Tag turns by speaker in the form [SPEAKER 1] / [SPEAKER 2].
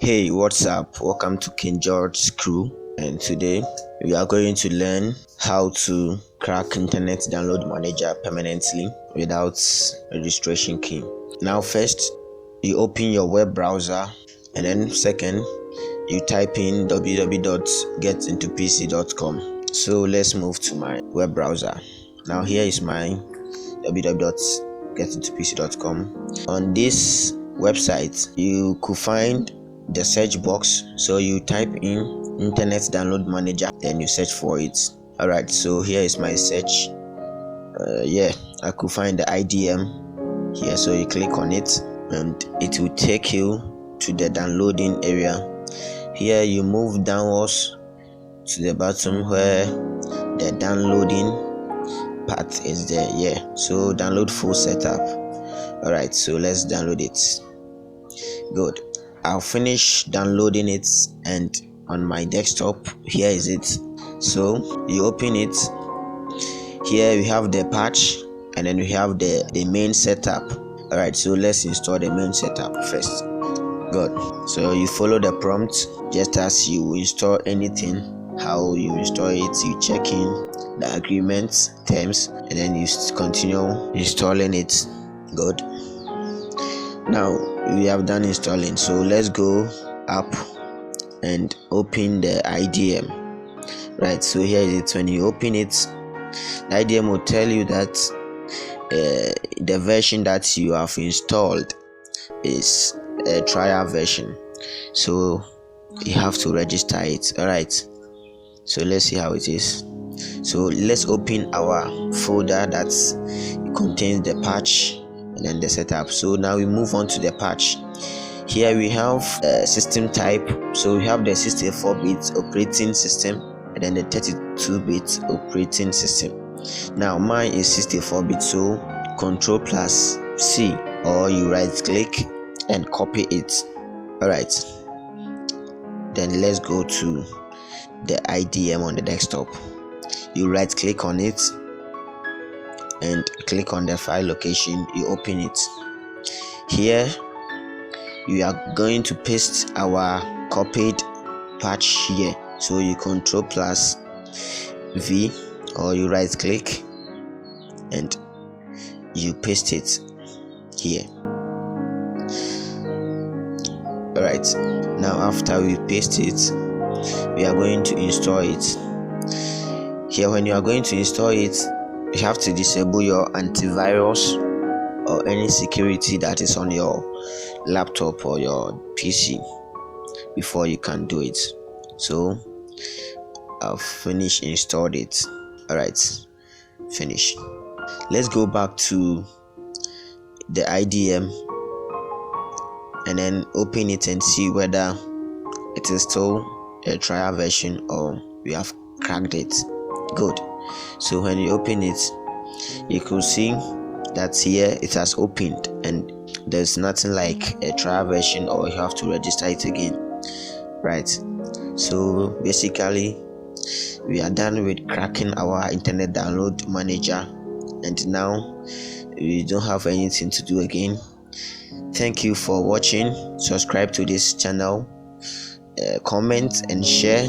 [SPEAKER 1] Hey, what's up? Welcome to King George's Crew, and today we are going to learn how to crack Internet Download Manager permanently without registration key. Now, first, you open your web browser, and then second, you type in www.getintopc.com. So let's move to my web browser. Now, here is my www.getintopc.com. On this website, you could find the search box, so you type in Internet Download Manager, then you search for it. Alright, so here is my search. I could find the IDM here, so you click on it and it will take you to the downloading area. Here you move downwards to the bottom where the downloading part is there. So download full setup. Alright, so let's download it. Good. I'll finish downloading it, and on my desktop here is it. So you open it. Here we have the patch, and then we have the main setup. Alright, so let's install the main setup first. Good. So you follow the prompt just as you install anything. How you install it, you check in the agreement terms, and then you continue installing it. Good. Now we have done installing, so let's go up and open the IDM. Right, so here is it. When you open it, the IDM will tell you that the version that you have installed is a trial version, so you have to register it. Alright, so let's see how it is. So let's open our folder that contains the patch and then the setup. So now we move on to the patch. Here we have system type, so we have the 64-bit operating system and then the 32-bit operating system. Now mine is 64-bit, so Ctrl+C, or you right click and copy it. Alright, then let's go to the IDM on the desktop. You right click on it and click on the file location. You open it. Here you are going to paste our copied patch here, so you Ctrl+V, or you right click and you paste it here. Alright, now after we paste it, we are going to install it. Here, when you are going to install it, you have to disable your antivirus or any security that is on your laptop or your PC before you can do it. So I've finished installed it. Alright, finish. Let's go back to the IDM and then open it and see whether it is still a trial version or we have cracked it. Good. So when you open it, you could see that here it has opened and there's nothing like a trial version or you have to register it again. Right, so basically we are done with cracking our Internet Download Manager, and now we don't have anything to do again. Thank you for watching. Subscribe to this channel, comment and share.